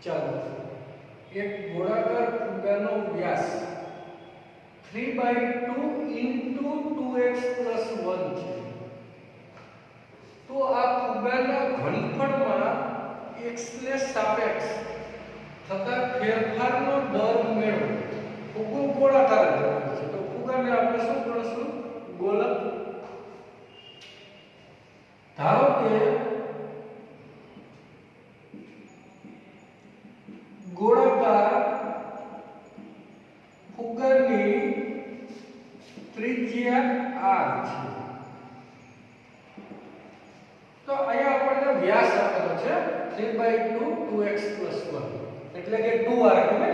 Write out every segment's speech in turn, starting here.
ચાલો એક ગોળાકાર ફુગ્ગાનો વ્યાસ 3/2 2x 1 છે. તો આ ફુગ્ગાના ઘનફળમાં x ને સાપેક્ષ થતા ફેરફારનો દર મેળવો. ફુગ્ગો ગોળાકાર છે તો ફુગ્ગાને આપણે શું ગણશું? ગોલક. ધારો કે ગોળાકાર ફુગ્ગાની ત્રિજ્યા r છે. તો અહીંયા આપણને વ્યાસ આપેલો છે 3/2 2x 1 એટલે કે 2r છે.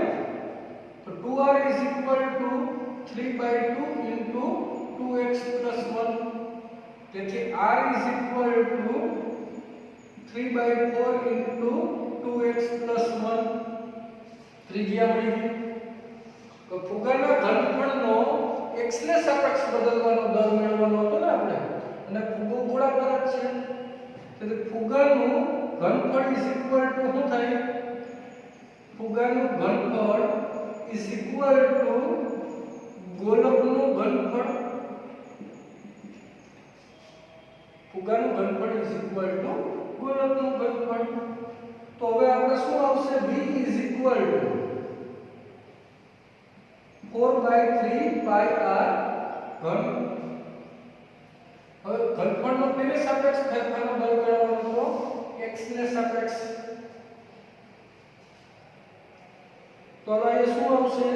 તો 2r is equal to 3/2 2x 1. તેથી r is equal to 3/4 2x 1. ત્રિજ્યા મળી ગઈ. તો ફુગ્ગાના ઘનફળનો x ને સાપેક્ષ બદલવાનો દર મેળવવાનો હતો ને આપણે, અને ફુગ્ગો ગોળાકાર જ છે. તેથી ફુગ્ગાનું ઘનફળ ઇઝ ઇક્વલ ટુ શું થાય? ફુગ્ગાનું ઘનફળ ઇઝ ઇક્વલ ટુ ગોલકનું ઘનફળ. ફુગ્ગાનું ઘનફળ ઇઝ ઇક્વલ ટુ ગોલકનું ઘનફળ. તો હવે આપણે શું આવશે? v is equal to 4/3 pi r ઘન. હવે ઘનફળનો તેની સાપેક્ષ ફેરફારનો દર મેળવવાનો તો x ને સાપેક્ષ. તો હવે શું આવશે?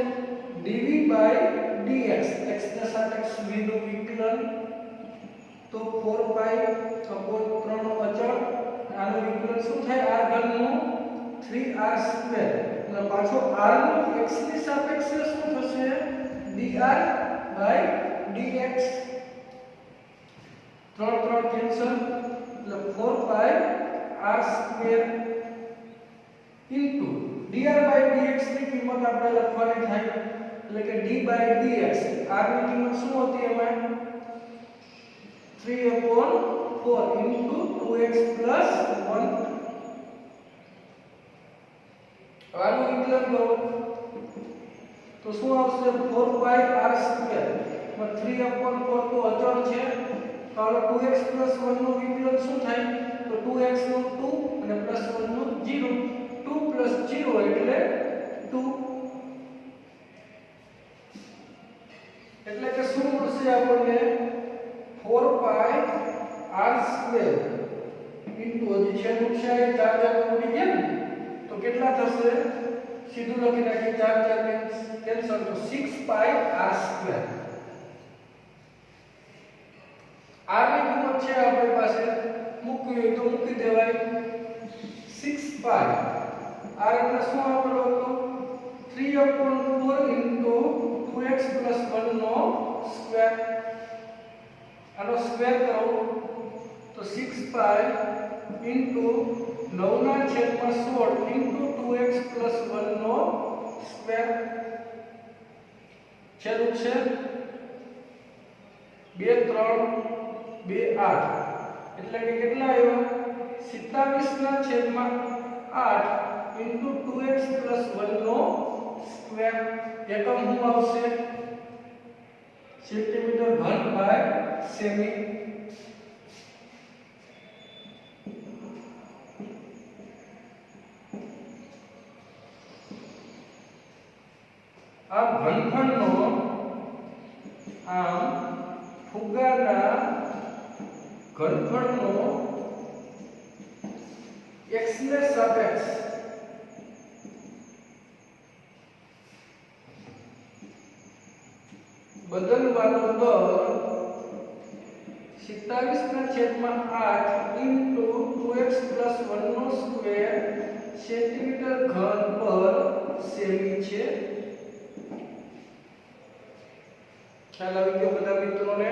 dv/dx x ને સાપેક્ષ v નું વિકલન. તો 4π/3 નો અચળ, આનું વિકલન શું થાય? r ઘનનું 3r². અને પાછો r નું x ની સાપેક્ષે શું થશે? dr/dx. 3 કેન્સલ એટલે 4πr² ઇન્ટુ dr/dx ની કિંમત આપણે લખવાની થાય એટલે કે d/dx. r ની કિંમત શું હતી એમાં? 3/4 ઇન્ટુ 2x 1. આનું વિકલન કરો તો શું આવશે? 4πr². 3/4 તો અચળ છે. તો 2x 1 નું વિકલન શું થાય? તો 2x નું 2 અને +1 નું 0. 2 + 0 એટલે 2. એટલે કે શું મળશે આપણને? 4πr² ઇન્ટુ હજી છેદનું છે 4 ઉડી ગયા ને, તો કેટલા થશે? સીધું લખી નાખીએ, 4 કેન્સલ, તો 6πr². r ની કિંમત છે આપણી પાસે, મૂકવી હોય તો મૂકી દેવાય. 6π r એટલે શું આપેલો હતો? 3/4 ઇન્ટુ 2x 1 નો સ્ક્વેર. આનો સ્ક્વેર કરો તો 6π ઇન્ટુ 9/16 ઇન્ટુ 2x 1 નો સ્ક્વેર. છેદું છે 2 3 2 8 એટલે કે કેટલા આવ્યા? 27/8 ઇન્ટુ 2x 1 નો સ્ક્વેર. એકમ શું આવશે? સેન્ટીમીટર ઘન બાય સેમી. આ ઘનફળનો આમ ફુગ્ગાના ઘનફળનો x ને સાપેક્ષ બદલવાનો દર 27/8 ઇન્ટુ 2x 1 નો સ્ક્વેર સેન્ટીમીટર ઘન પર સેમી છે. ખ્યાલ આવી ગયો બધા મિત્રોને?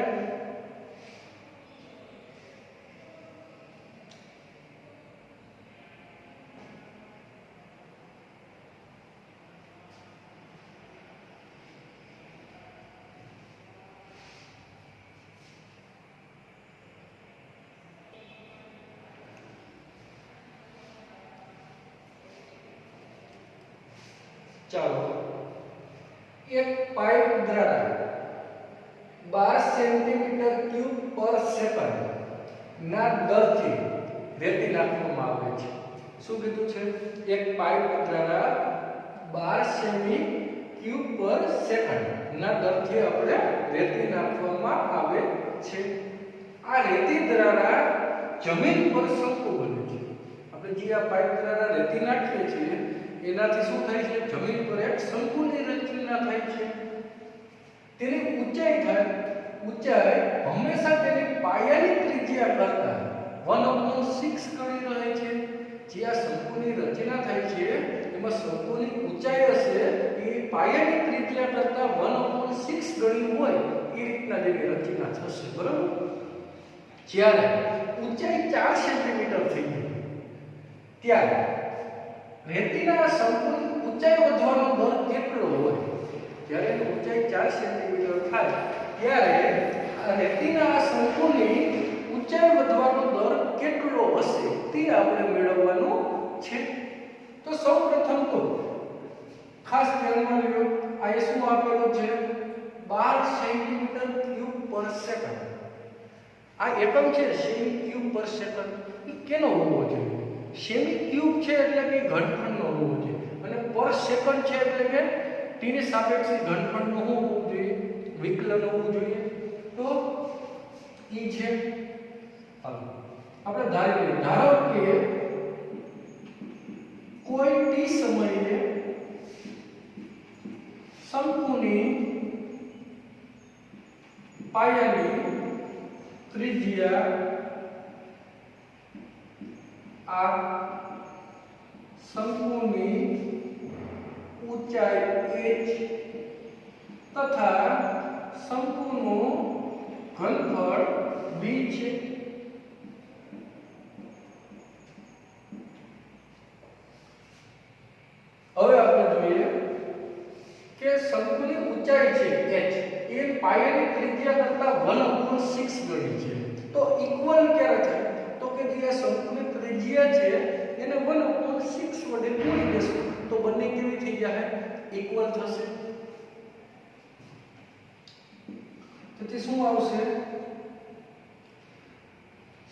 ચાલો એક પાઇપ દ્વારા 12 સેન્ટીમીટર ક્યુબ પર સેકન્ડ ના દરથી રેતી નાખવામાં આવે છે. શું કીધું છે? એક પાઇપ દ્વારા 12 સેમી ક્યુબ પર સેકન્ડ ના દરથી આપણે રેતી નાખવામાં આવે છે. આ રેતી દ્વારા જમીન પર શંકુ બને છે. આપણે જે આ પાઇપ દ્વારા રેતી નાખીએ છીએ એનાથી શું થાય છે? જમીન પર એક શંકુની રચના થાય છે. તેની ઊંચાઈ થાય, ઊંચાઈ હંમેશા તેની પાયાની ત્રિજ્યા કરતા 1/6 ગણી રહે છે. જે આ શંકુની રચના થાય છે એમાં શંકુની ઊંચાઈ હશે એ પાયાની ત્રિજ્યા કરતા 1/6 ગણી હોય એ રીતના જેની રચના થશે. બરાબર? જ્યારે ઊંચાઈ 4 સેન્ટીમીટર થઈ જાય ત્યારે રેતીના શંકુની ઊંચાઈ વધવાનો દર કેટલો હોય? જ્યારે એની ઊંચાઈ 4 સેન્ટીમીટર થાય ત્યારે આ રેતીના શંકુની ઊંચાઈ વધવાનો દર કેટલો હશે તે આપણે મેળવવાનું છે. તો સૌપ્રથમ તો ખાસ ધ્યાનમાં લ્યો, આ શું આપેલું છે? 12 સેન્ટીમીટર ક્યુબ પર સેકન્ડ. આ એકમ છે સેમી ક્યુબ પર સેકન્ડ. એ કેનો હોવો જોઈએ? સેમી ક્યુબ છે એટલે કે ઘનફળનો હોવો જોઈએ અને પર સેકન્ડ છે એટલે કે ટીની સાપેક્ષે ઘનફળનું હોવું જોઈએ, વિકલન હોવું જોઈએ. તો ઈ છે આપણે ધારી લઈએ. ધારો કે કોઈ ટી સમયે શંકુની પાયાની ત્રિજ્યા આ શંકુની ઊંચાઈ h તથા શંકુનું ઘનફળ b છે. હવે આપણે જોઈએ કે શંકુની ઊંચાઈ છે h એ પાયાની ત્રિજ્યા કરતા 1/6 ગણી છે. તો ઇક્વલ ક્યારે થાય? તો કે જે શંકુની ત્રિજ્યા છે એને 1/6 વડે ગુણી દેશું તો બંને કેવી થઈ જાય? ઇક્વલ થશે. તેથી શું આવશે?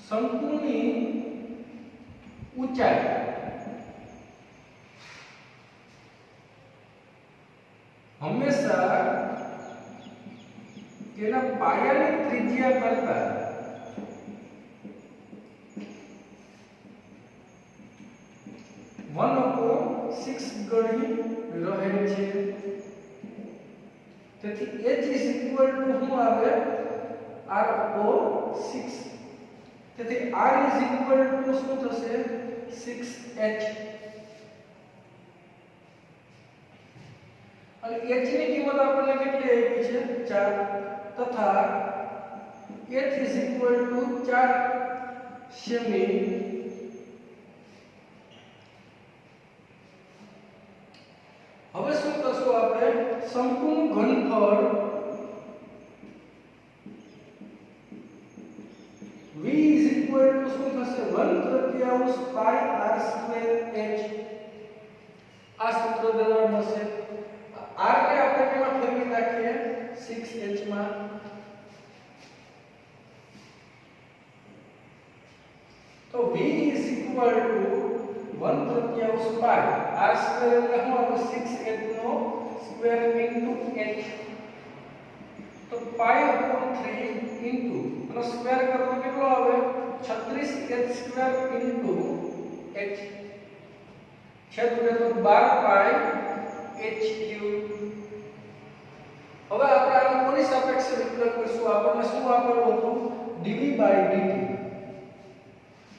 શંકુની ઊંચાઈ હંમેશા તેના પાયાની ત્રિજ્યા કરતા 1/6 ગણી રહે છે. તેથી h શું આવે? r/6. તેથી r શું થશે? 6h. અને h ની કિંમત આપણને કેટલી આપી છે? 4 તથા h 4 સેમી. હવે શું કરશું આપણે? શંકુનું ઘનફળ v શું થશે? 1/3 પાઈ r²h. આ સૂત્ર દ્વારા મળશે. r ને આપણે કેમાં ફેરવી નાખીએ? 6h માં. તો v 1/3 પાઈ r² એટલે શું આવે? 6h નો સ્ક્વેર ઇન્ટુ h. તો પાઈ/3 ઇન્ટુ એનો સ્ક્વેર કરવો કેટલો આવે? 36h² into h. છેદ ઉડે તો 12 પાઈ h3. હવે આપણે આનું કોની સાપેક્ષે વિકલન કરીશું? આપણને શું આપેલું હતું? dv/dt.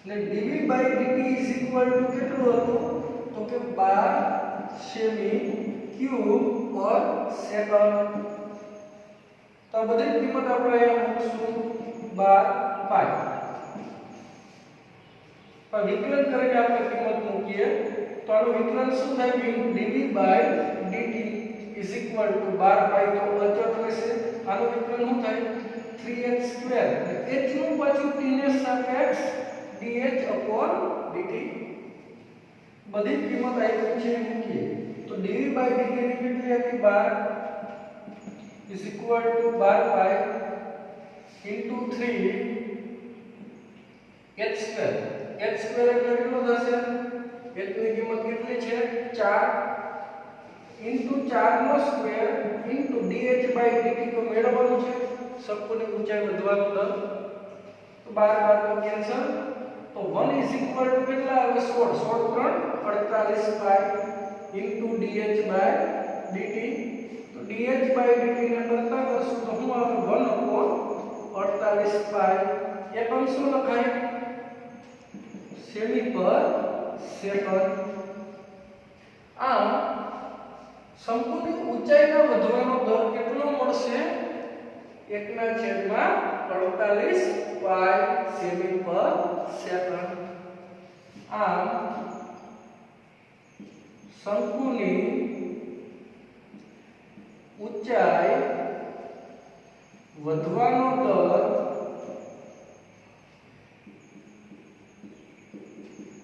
ને dv/dt કેટલું હતું? તો કે 12 સેમી ક્યુબ પર સેકન્ડ. તો આ બધી કિંમત આપણે અહીંયા મૂકશું 12 પાઈ. પણ વિકલન કરીને આપણે કિંમત મૂકીએ તો આનું વિકલન શું થાય? dv/dt is equal to 12 પાઈ તો અચળ રહેશે. આનું વિકલન શું થાય? 3h². h નું પાછું t ને સાપેક્ષ dh/dt. બધી કિંમત આપી છે મૂકીએ તો dv બાય dt ની કેટલી હતી 12 is equal to 12 pi into 3 h square. h square એટલે કેટલું થશે? h ની કિંમત કેટલી છે? 4 into 4 નો square into dh by dt તો મેળવવાનું છે શંકુની ઊંચાઈ વધવાનો દર. તો 12 તો કેન્સલ. તો 1 is equal to કેટલા આવે? 16 16 3 48 pi into dh by dt. તો dh by dt ને કરતા કરશું તો શું આવે? 1/48 pi. એકમ શું લખાય? સેમી પર સેકન્ડ. આમ શંકુની ઊંચાઈનો વધવાનો દર કેટલો મળશે? 1/48 પાઈ સેમી પર સેકન્ડ. આમ શંકુની ઊંચાઈ વધવાનો દર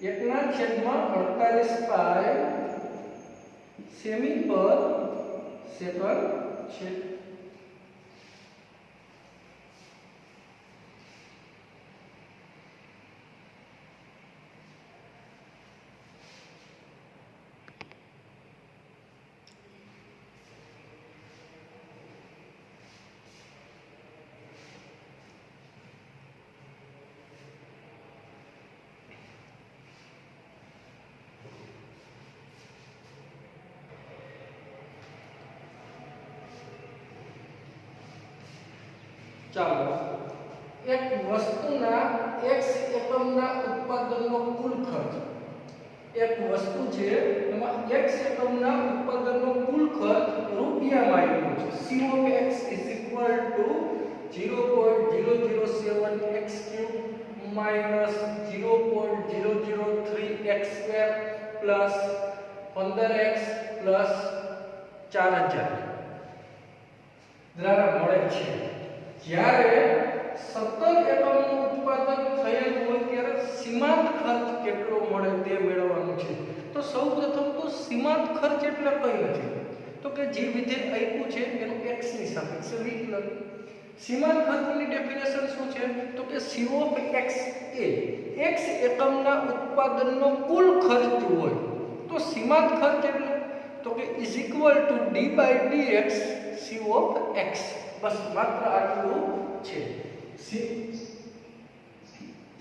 1/48 પાઈ સેમી પર સેકન્ડ છે. ચાલો એક વસ્તુના x એકમના ઉત્પાદનનો કુલ ખર્ચ. એક વસ્તુ છે એમાં x એકમના ઉત્પાદનનો કુલ ખર્ચ રૂપિયામાં આપ્યો છે. C of x is equal to 0.007 x cube minus 0.003 x square plus 15x plus 4000 દ્વારા મળે છે. જ્યારે સતત એકમનું ઉત્પાદન થયેલ હોય ત્યારે સીમાંત ખર્ચ કેટલો મળે તે મેળવવાનું છે. તો સૌપ્રથમ તો સીમાંત ખર્ચ એટલે કઈ નથી તો કે જે વિધેય આપ્યું છે એનું x ની સાપેક્ષે વિકલન. સીમાંત ખર્ચની ડેફિનેશન શું છે? તો કે C of x A x એકમના ઉત્પાદનનો કુલ ખર્ચ હોય તો સીમાંત ખર્ચ એટલે તો કે is equal to d by dx C of x. બસ માત્ર આટલું છે.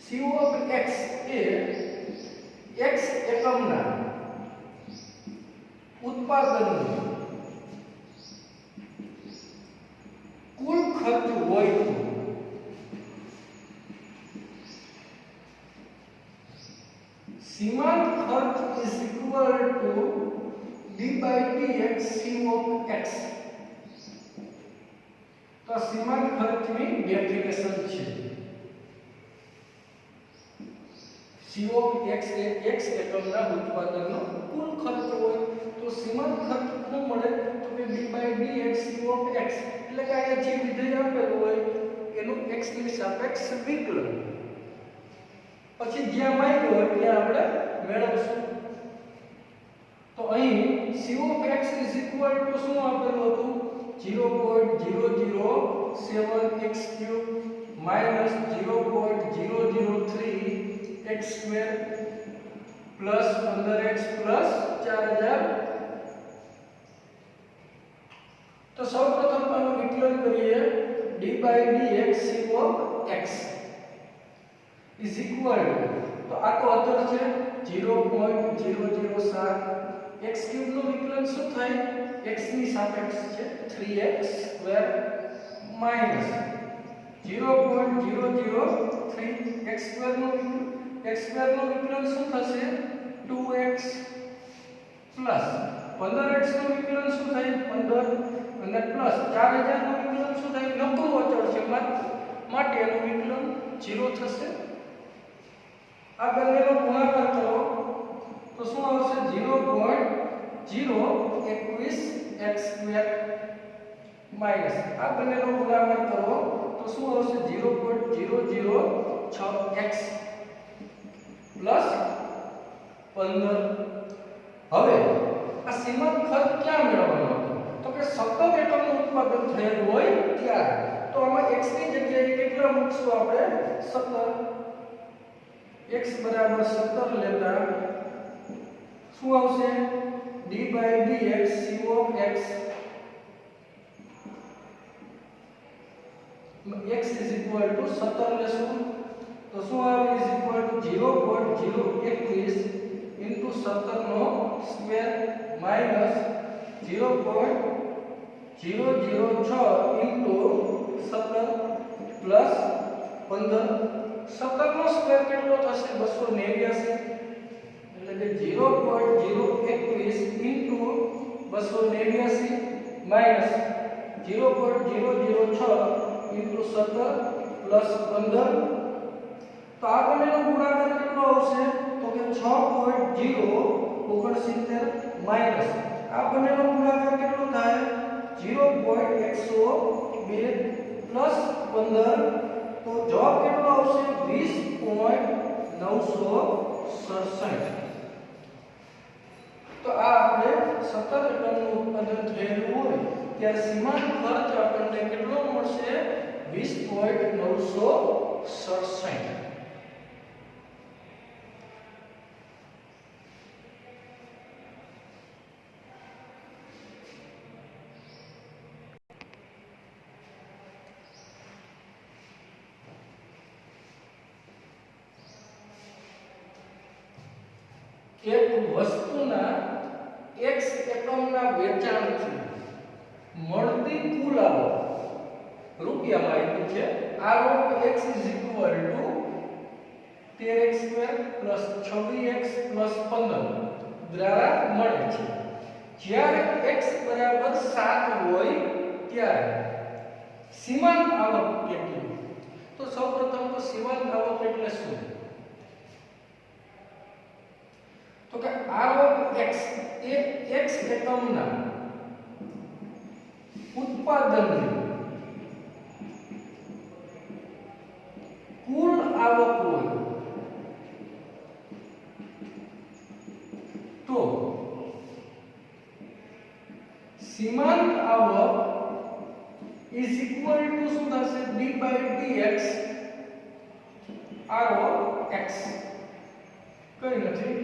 C of x A x એકમના ઉત્પાદનનો કુલ ખર્ચ હોય તો સીમાંત ખર્ચ is equal to d by dx C of x. તો સીમાંત ખર્ચની ડેફિનેશન છે. C of x A x એકમના ઉત્પાદનનો કુલ ખર્ચ હોય તો સીમાંત ખર્ચ શું મળે? તો કે d by dx C of x એટલે કે આ જે વિધેય આપેલું હોય એનું x ની સાપેક્ષ વિકલન. પછી જ્યાં માંગ્યું હોય ત્યાં આપણે મેળવશું. તો અહીં C of x is equal to શું આપેલું હતું? 0.007 x cube minus 0.003 x square plus 15x plus 4000. તો સૌપ્રથમ આનું વિકલન કરીએ. d by dx C of x is equal to તો આ તો અચળ છે 0.007 x cube નું વિકલન શું થાય? x ની સાપેક્ષ છે 3x square minus 0.003 x square નું વિકલન શું થશે? 2x plus 15x નું વિકલન શું થાય? 15 અને પ્લસ 4000 નું વિકલન શું થાય? નકરું અચળ છે માટે એનું વિકલન 0 થશે. આ બંનેનો ગુણાકાર કરો તો શું આવશે? 0.021 x square minus આ બંનેનો ગુણાકાર કરો તો શું આવશે? 0.006 x plus 15. હવે આ સીમાંત ખર્ચ ક્યાં મેળવવાનો હતો? તો કે 17 એકમનું ઉત્પાદન થયેલું હોય ત્યારે. તો આમાં x ની જગ્યાએ કેટલા મૂકશું આપણે? 17. x બરાબર 17 લેતા શું આવશે? d/dx c of x x is equal to 17 લેશું તો શું આવે? is equal to 0.021 into 17 નો સ્ક્વેર માઈનસ 0.006 into 17 પ્લસ 15. 17 નો સ્ક્વેર કેટલો થશે? 289 એટલે કે 0.021 into 289 માઈનસ 0.006 into 17 પ્લસ 15. તો આ બંનેનો ગુણાકાર કેટલો આવશે? તો કે 6.069 માઈનસ આ બંનેનો ગુણાકાર કેટલો થાય? 0.102 પ્લસ 15. તો જવાબ કેટલો આવશે? 20.967. તો આ આપણે 17 એકમનું ઉત્પાદન થયેલું હોય ત્યારે સીમાંત ખર્ચ આપણને કેટલો મળશે? 20.967. એક વસ્તુના x એકમના વેચાણથી મળતી કુલ આવક રૂપિયામાં આપ્યું છે. આવક x is equal to 13x² + 26x + 15 દ્વારા મળે છે. જ્યારે x બરાબર 7 હોય ત્યારે સીમાંત આવક કેટલી? તો સૌપ્રથમ તો સીમાંત આવક એટલે શું? તો કે આવક x એ x એકમના ઉત્પાદનની કુલ આવક હોય તો સીમાંત આવક is equal to શું થશે? d/dx આવક x. કઈ નથી.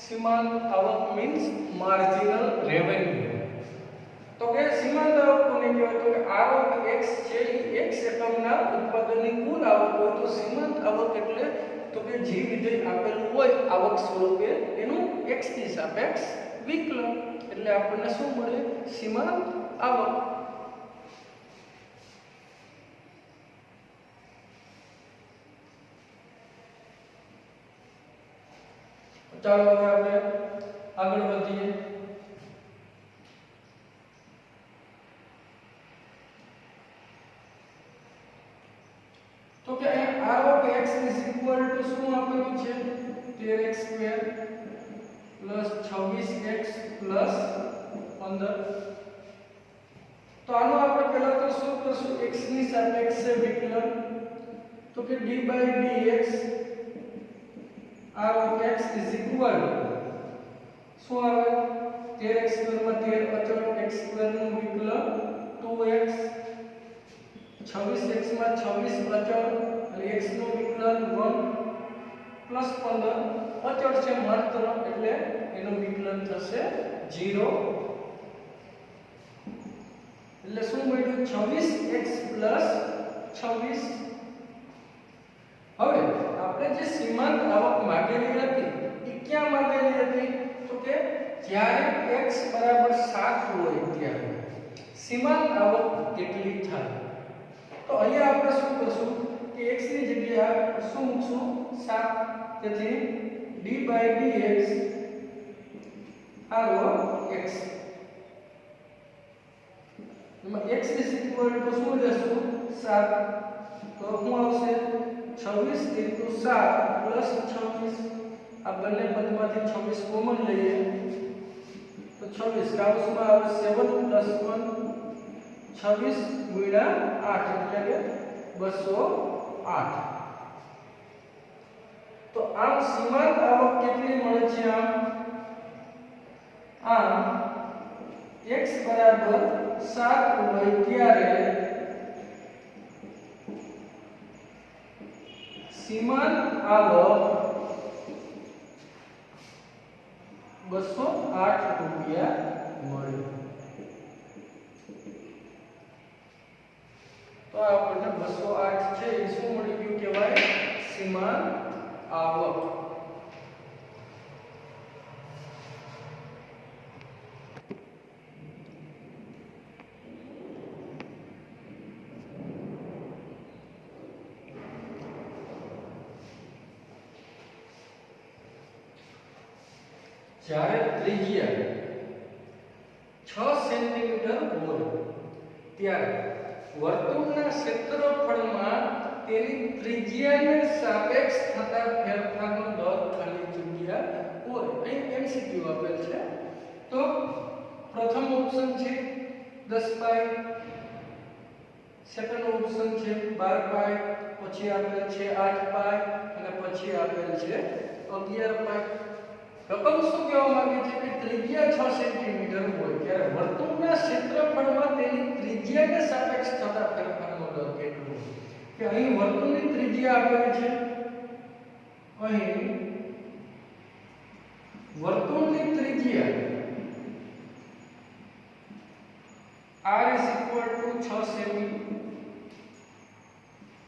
સીમાંત આવક મીન્સ માર્જિનલ રેવન્યુ. તો કે સીમાંત આવક કોને કહેવાય? તો કે આવક x છે એ x એકમના ઉત્પાદનની કુલ આવક હોય તો સીમાંત આવક એટલે તો કે જે વિધેય આપેલું હોય આવક સ્વરૂપે એનું x ની સાપેક્ષ વિકલન. એટલે આપણને શું મળે? સીમાંત આવક. ચાલો હવે આપણે આગળ વધીએ. તો કે અહીંયા r of x is equal to શું આપેલું છે? 13x² + 26x + 15. તો આનો આપણે પહેલા તો શું કરશું? x ની સાપેક્ષે વિકલન. તો કે d/dx r of x is equal શું આવે? 13x² માં 13 અચળ x² નું વિકલન 2x 26x માં 26 અચળ એટલે x નું વિકલન 1 પ્લસ 15 અચળ છે માત્ર એટલે એનું વિકલન થશે 0. એટલે શું મળ્યું? 26x + 26. હવે આપણે જે સીમાંત આવક માંગેલી હતી એ ક્યાં માંગેલી હતી? તો કે જ્યારે x બરાબર 7 હોય ત્યારે સીમાંત આવક કેટલી થાય? તો અહીંયા આપણે શું કરશું કે x ની જગ્યાએ શું મૂકશું? 7. તેથી d/dx r(x) એમાં x is equal to શું લેશું? 7. તો શું આવશે? 26 into 7 plus 26. આ બંને પદમાંથી 26 કોમન લઈએ તો 26 કાઉન્સમાં આવે 7 plus 1 26 ગુણ્યા 8 એટલે કે 208. તો આમ સીમાંત આવક કેટલી મળે છે? આમ x બરાબર 7 હોય ત્યારે સીમાંત આવક 208 રૂપિયા મળે. તો આપણને 208 છે એ શું મળી ગયું કહેવાય? સીમાંત આવક. જ્યારે ત્રિજ્યા 6 સેન્ટીમીટર હોય ત્યારે વર્તુળના ક્ષેત્રફળમાં તેની ત્રિજ્યાને સાપેક્ષ થતા ફેરફારનો દર ખાલી જગ્યા હોય. અહીં એમસીક્યુ આપેલ છે. તો પ્રથમ ઓપ્શન છે 10 પાઈ, સેકન્ડ ઓપ્શન છે 12 પાઈ, પછી આપેલ છે 8 પાઈ અને પછી આપેલ છે 11 પાઈ. રકમ શું કહેવા માંગે છે કે ત્રિજ્યા 6 સેન્ટીમીટર હોય ત્યારે વર્તુળના ક્ષેત્રફળમાં તેની ત્રિજ્યાને સાપેક્ષ થતા ફેરફારનો દર કેટલો હોય. કે અહીં વર્તુળની ત્રિજ્યા આપેલી છે, અહીં વર્તુળની ત્રિજ્યા r = 6 સેમી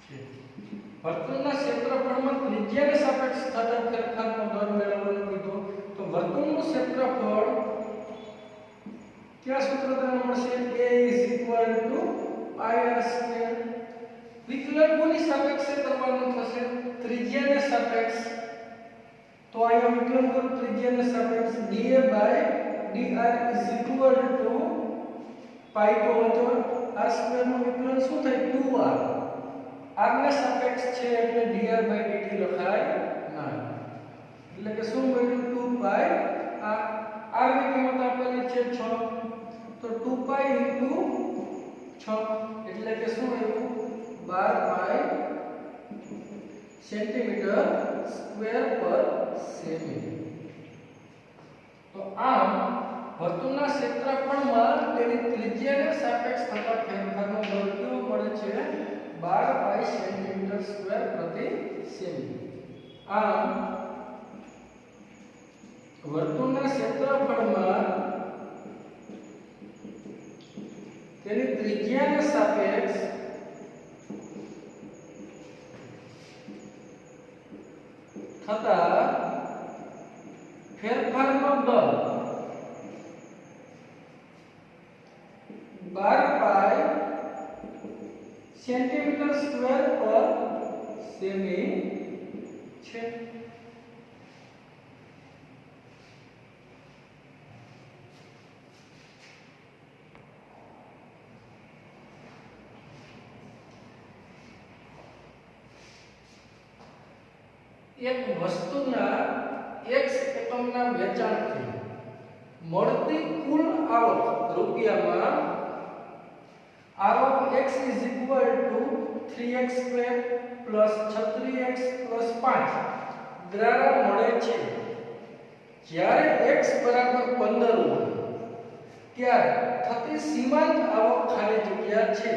છે. વર્તુળના ક્ષેત્રફળમાં ત્રિજ્યાને સાપેક્ષ થતા ફેરફારનો દર મેળવવાનો કીધો. તો વર્તુળનું ક્ષેત્રફળ કયા સૂત્ર દ્વારા મળશે? a pi r². વિકલન કોની સાપેક્ષે કરવાનું થશે? ત્રિજ્યાને સાપેક્ષ. તો અહીંયા વિકલન કરું ત્રિજ્યાને સાપેક્ષ dA/dr પાઈ તો હતો r² નું વિકલન શું થાય? 2r. r ને સાપેક્ષ છે એટલે dr/dt લખાય ના. એટલે કે શું મળ્યું? 2 પાઈ r ની કિંમત આપેલી છે 6, તો 2 પાઈ * 6 એટલે કે શું આવ્યું? 12 પાઈ સેન્ટીમીટર સ્ક્વેર પર સેમી. તો આમ વર્તુળના ક્ષેત્રફળમાં તેની ત્રિજ્યાને સાપેક્ષ થતા ફેરફારનો દર કેવો મળે છે? 12 પાઈ સેન્ટીમીટર સ્ક્વેર પ્રતિ સેમી. આમ વર્તુળના ક્ષેત્રફળમાં તેની ત્રિજ્યાને સાપેક્ષ થતા ફેરફારનો દર 12 પાઈ સેન્ટીમીટર સ્ક્વેર પર સેમી છે. એક વસ્તુના x એકમના વેચાણથી મળતી કુલ આવક રૂપિયામાં આવક x = 3x² + 36x + 5 દ્વારા મળે છે. જ્યારે x = 15 હોય ત્યારે થતી સીમાંત આવક ખાલી જગ્યા છે.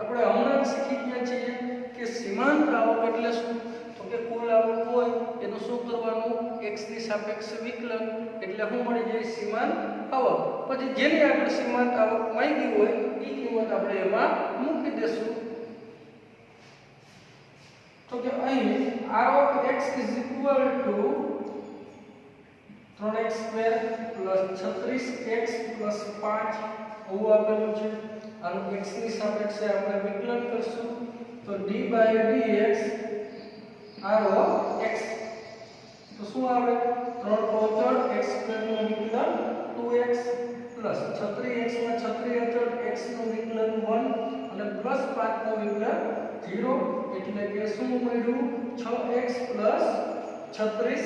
આપણે હમણાં જ શીખી ગયા છીએ કે સીમાંત આવક એટલે શું? તો કે કુલ આવક હોય એનું શું કરવાનું? x ની સાપેક્ષે વિકલન એટલે શું મળી જાય? સીમાંત આવક. પછી જેની આગળ સીમાંત આવક માંગી હોય એ કિંમત આપણે એમાં મૂકી દેશું. તો કે અહીં આવક x = 3x² + 36x + 5 એવું આપેલું છે. આનું x ની સાપેક્ષે આપણે વિકલન કરશું. તો d/dx r(x) તો શું આવે? 3 x² નું વિકલન 2x + 36x માં 36 x નું વિકલન 1 અને +5 નું વિકલન 0 એટલે કે શું મળ્યું? 6x + 36.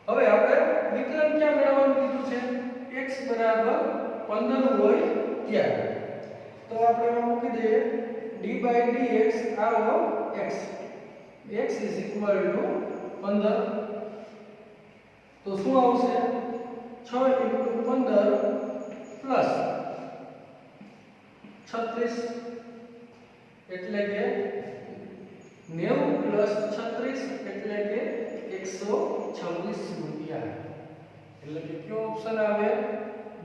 હવે આપણે વિકલન ક્યાં મેળવવાનું કીધું છે? x = 15 હોય ત્યારે. તો આપણે મૂકી દઈએ d/dx r(x) x = 15. તો શું આવશે? 6 6 * 15 પ્લસ 36 એટલે કે 90 પ્લસ 36 એટલે કે 126 રૂપિયા. એટલે કે કયો ઓપ્શન આવે?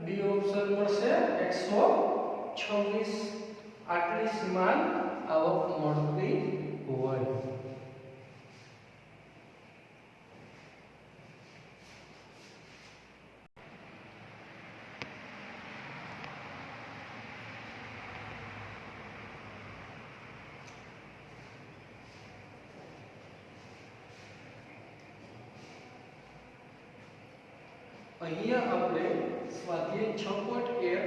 ડી ઓપ્શન મળશે 126. આટલી સમાન આવક મળતી હોય. અહીંયા આપણે સ્વાધ્યાય 6.1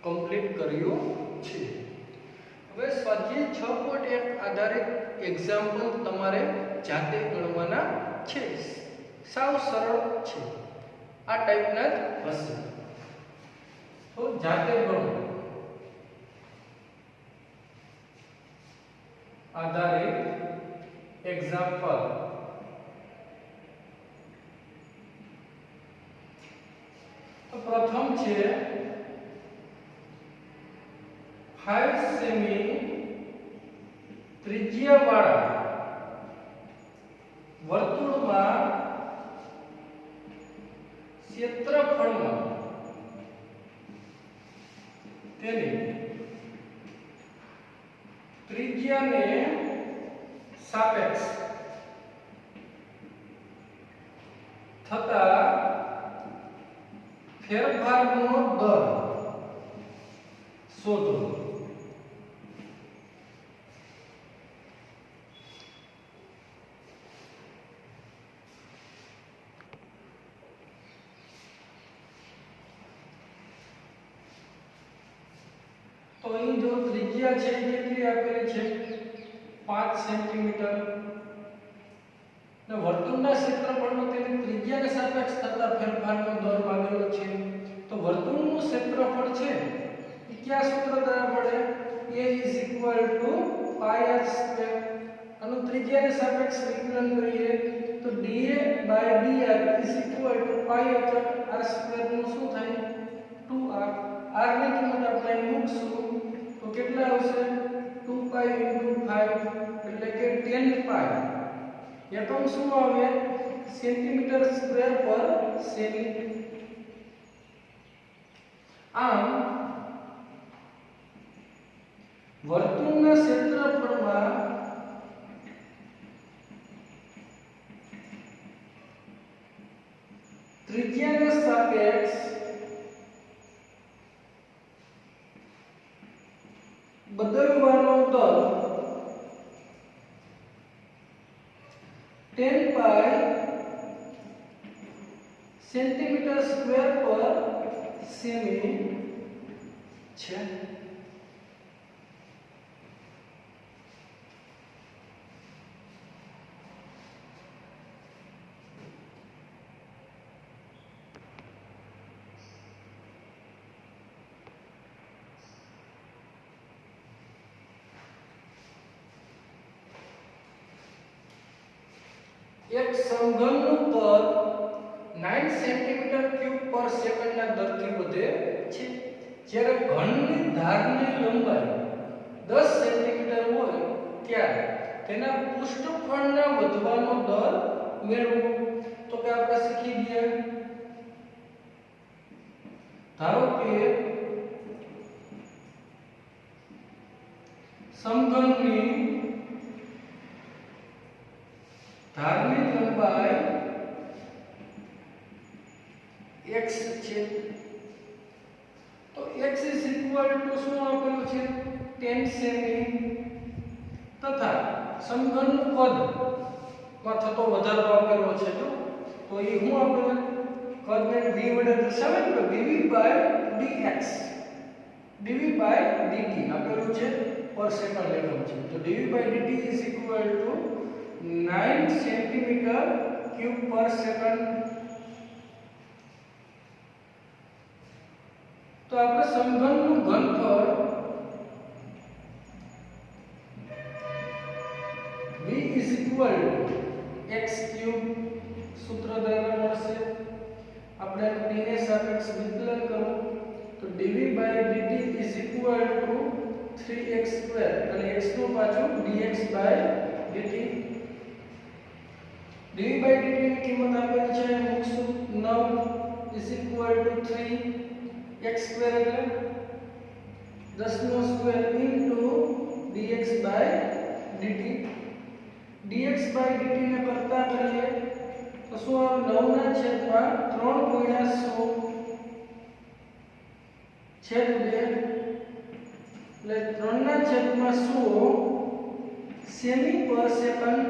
કમ્પ્લીટ કર્યું છે. હવે સ્વાધ્યાય 6.1 આધારિત એક્ઝામ્પલ તમારે જાતે ગણવાના છે. સાવ સરળ છે. આ ટાઈપના જ હશે. તો જાતે ગણો. આધારિત એક્ઝામ્પલ. પ્રથમ છે 5 સેમી ત્રિજ્યાવાળા વર્તુળમાં ક્ષેત્રફળમાં તેની ત્રિજ્યાને સાપેક્ષ થતા ફેરફારનો દર શોધો. તો અહીં જો ત્રિજ્યા છે એ કેટલી આપેલી છે? 5 સેન્ટીમીટર. ને વર્તુળના ક્ષેત્રફળનો તેની ત્રિજ્યાને સાપેક્ષ થતા ફેરફારનો દર માંગેલો છે. તો વર્તુળનું ક્ષેત્રફળ છે એ કયા સૂત્ર દ્વારા મળે? a = πr². આનું ત્રિજ્યાને સાપેક્ષ વિકલન કરીએ તો dA/dr = πr² નું શું થાય? 2r. r ની કિંમત આપણે અહીં મૂકશું તો કેટલા આવશે? 2π × 5 એટલે કે 10π. એકમ શું આવે? સેન્ટીમીટર સ્ક્વેર પર સેમી. આમ વર્તુળના ક્ષેત્રફળમાં ત્રિજ્યાને સાપેક્ષ બદલવાનો દર 10π સેન્ટીમીટર સ્ક્વેર પર સેમી છે. એક સમઘનનું કદ 9 સેન્ટીમીટર ક્યુબ પર સેકન્ડના દરથી વધે છે. જ્યારે ઘનની ધારની લંબાઈ 10 સેન્ટીમીટર હોય ત્યારે તેના પૃષ્ઠફળના વધવાનો દર મેળવો. તો કે આપણે શીખી ગયા. ધારો કે સમઘનની ધારની લંબાઈ x છે. તો x શું આપેલું છે? 10 સેમી. તથા સમઘનનું કદ માં થતો વધારો આપેલો છે. તો એ શું આપેલું? કદને v વડે દર્શાવે તો dv/dx dv/dt આપેલું છે. પર સેકન્ડ એકમ છે. તો dv/dt = 9 સેન્ટીમીટર ક્યુબ પર સેકન્ડ. તો આપણે સમઘનનું ઘનફળ v = x³ સૂત્ર દ્વારા મળશે. આપણે t ને સાપેક્ષ વિકલન કરો તો dv/dt is equal to 3x² અને x નું પાછું dx/dt. dv/dt ની કિંમત આપેલી છે મૂકશું 9 is equal to 3x² એટલે 10 નો સ્ક્વેર into dx/dt. dx/dt ને કરતા કરીએ તો શું આવે 9 ના છેદમાં 3 ગુણ્યા 100 છેદ 2 એટલે 3 ના છેદમાં 100 સેમી પર સેકન્ડ.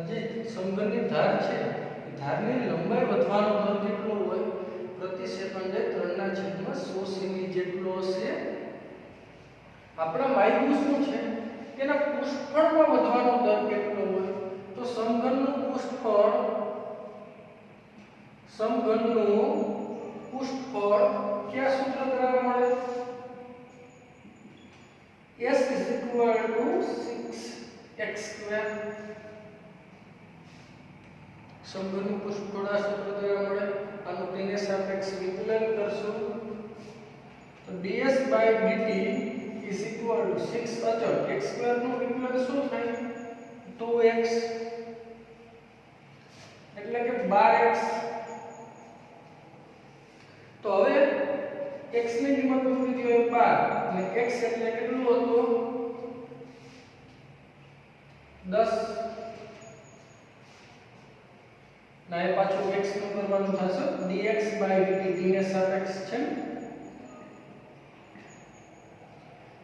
જે સમઘનની ધાર છે એ ધારની લંબાઈ વધવાનો દર કેટલો હોય પ્રતિ સેકન્ડે 3 ના છેદમાં 100 સેમી જેટલો હશે. આપણા માયગું શું છે કે એના પૃષ્ઠફળમાં વધવાનો દર કેટલો હોય તો સમઘનનું પૃષ્ઠફળ કયા સૂત્ર દ્વારા મળે s is equal to 6x². સમઘનનું પૃષ્ઠફળ આ સૂત્ર દ્વારા મળે. આનું t ને સાપેક્ષ વિકલન કરશું તો ds/dt is equal to 6 અચળ x² નું વિકલન શું થાય 2x એટલે કે 12x. તો હવે x ની કિંમત મૂકી દીધી હોય 12 અને x એટલે કેટલું હતું 10 ના એ પાછું x નું કરવાનું થશે dx/dt t ને સાપેક્ષ છે.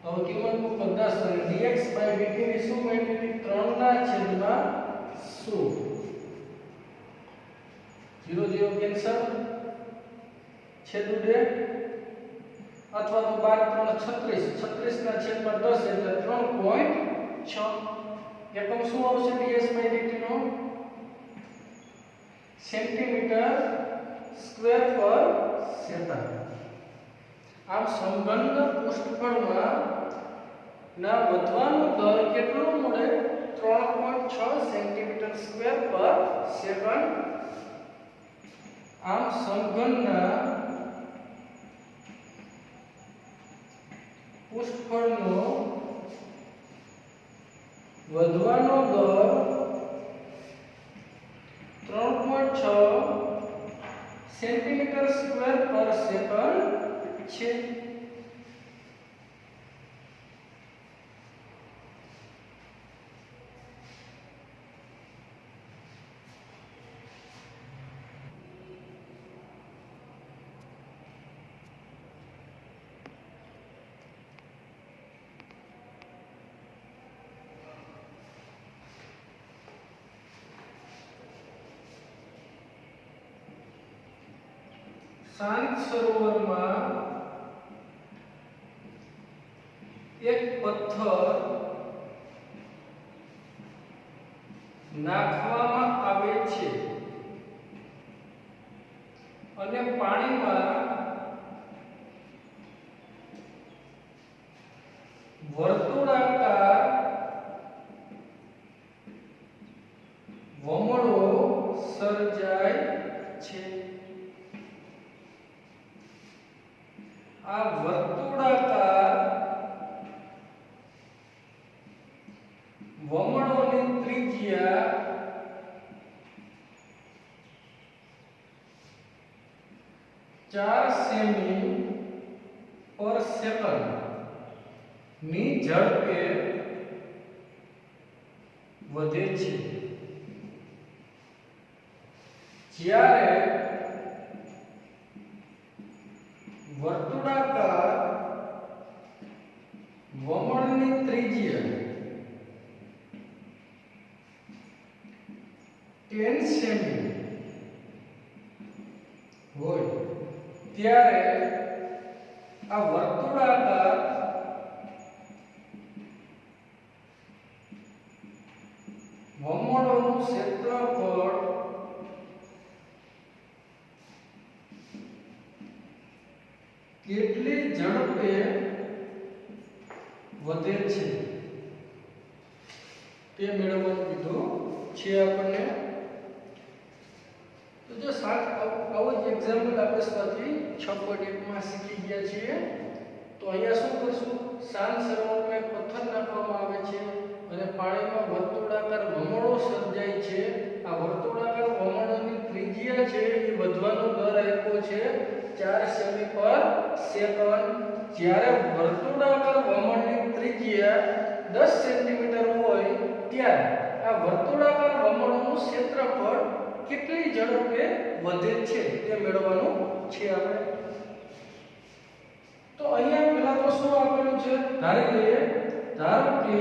તો કિંમત મૂકો 10 અને dx/dt ની શું મેળવી 3 ના છેદમાં 100 0 0 કેન્સલ છેદ 2 અથવા તો 12 3 36 ના છેદમાં 10 એટલે 3.6 એકમ શું આવશે ds/dt નો સેન્ટીમીટર સ્ક્વેર પર સેકન્ડ. આમ સમઘનના પૃષ્ઠફળમાં ના વધવાનો દર કેટલો મળે 3.6 સેન્ટીમીટર સ્ક્વેર પર સેકન્ડ. આમ સમઘનના પૃષ્ઠફળનો વધવાનો દર 3.6 સેન્ટીમીટર સ્ક્વેર પર સેકન્ડ છે. શાંત સરોવરમાં એક પથ્થર નાખવામાં આવે છે અને પાણીમાં વર્તુળાકાર વમળો સર્જાય છે. આ વર્તુળાકાર વમળોની ત્રિજ્યા 4 સેમી પર સેકન્ડ ની ઝડપે વધે છે. જ્યારે વર્તુળાકાર વમળની ત્રિજ્યા 10 સેમી હોય ત્યારે આ વર્તુળાકાર વમળોનું ક્ષેત્રફળ કેટલી ઝડપે વધે છે તે મેળવવાનું કીધું છે આપણને. તો જો આવો જ એક્ઝામ્પલ આપણે સ્વાધ્યાય 6.1 માં શીખી ગયા છીએ. તો અહીંયા શું કરશું? શાંત સરોવરમાં એક પથ્થર નાખવામાં આવે છે અને પાણીમાં વર્તુળાકાર ભમરડો સર્જાય છે. આ વર્તુળાકાર ભમરડાની ત્રિજ્યા છે એ વધવાનો દર આપ્યો છે 4 સેમી પર સેકન્ડ. જ્યારે વર્તુળાકાર ભમરડની ત્રિજ્યા 10 સેન્ટીમીટર હોય ત્યારે આ વર્તુળાકાર ભમરડાનું ક્ષેત્રફળ કેટલી ઝડપે વધે છે તે મેળવવાનું છે આપણે. તો અહીંયા પહેલા તો શું આપેલું છે? ધારો કે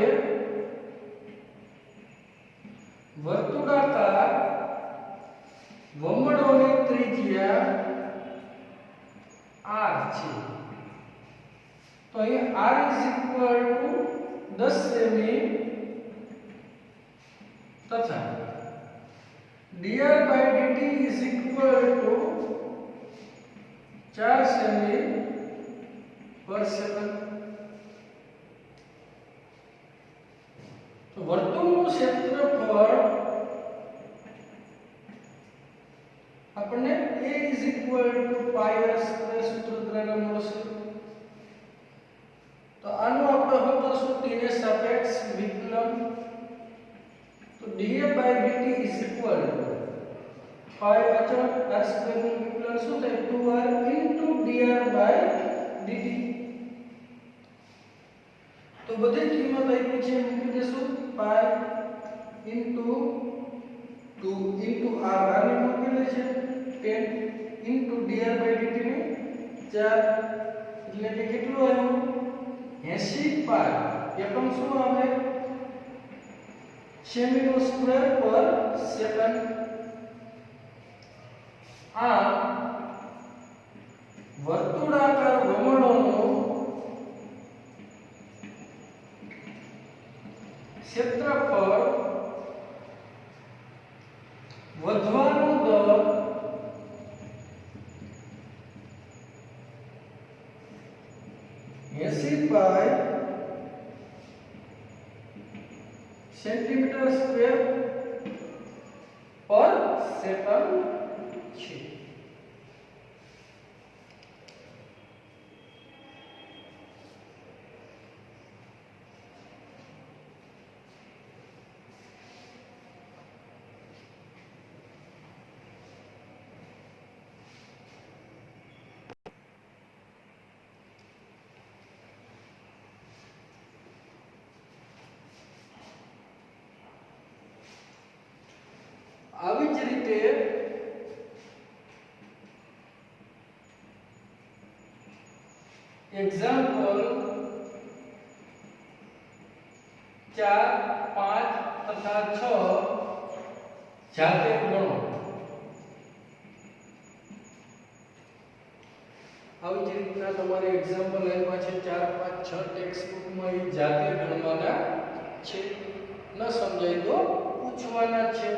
વર્તુળાકાર ભમરડોની ત્રિજ્યા r છે. તો અહીંયા r 10 સેમી તથા dr/dt 4 સેમી પર સેકન્ડ. તો વર્તુળનું ક્ષેત્રફળ આપણને a πr² સૂત્ર દ્વારા મળશે. તો આનું આપણે શું કરશું? t ને સાપેક્ષ વિકલન. તો dA/dt પાઈ અચળ r² નું વિકલન શું થાય? 2r dr/dt. તો બધી કિંમત આપી છે મૂકી દેશું. પાઈ 2 r આને મૂકેલી છે 10 dr/dt ને 4 એટલે કે કેટલું આવ્યું? 80 પાઈ. એકમ શું આવે? સેમી નો સ્ક્વેર પર સેકન્ડ. આ વર્તુળાકાર ભમરડોનો ક્ષેત્રફળ વધવાનો દર 80 પાઈ સેન્ટીમીટર સ્ક્વેર પર સેકન્ડ છે. આવી જ રીતે એક્ઝામ્પલ 4, 5 તથા 6 જાતે ગણો. આવી જ રીતના તમારે એક્ઝામ્પલ આપ્યા છે 4, 5, 6 ટેક્સ્ટ બુકમાં એ જાતે ગણવાના છે. ન સમજાય તો પૂછવાના છે.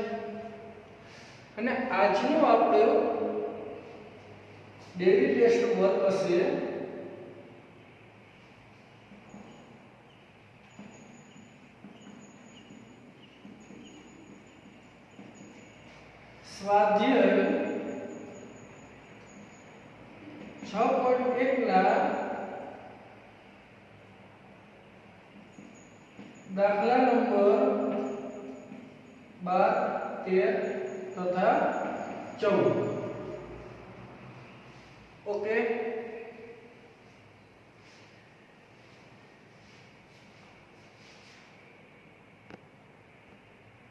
અને આજનો આપણો ડેરી ટેસ્ટ વર્ક હશે સ્વાધ્યાય 6.1 ના દાખલા નંબર 12, 13 તથા 14. ઓકે.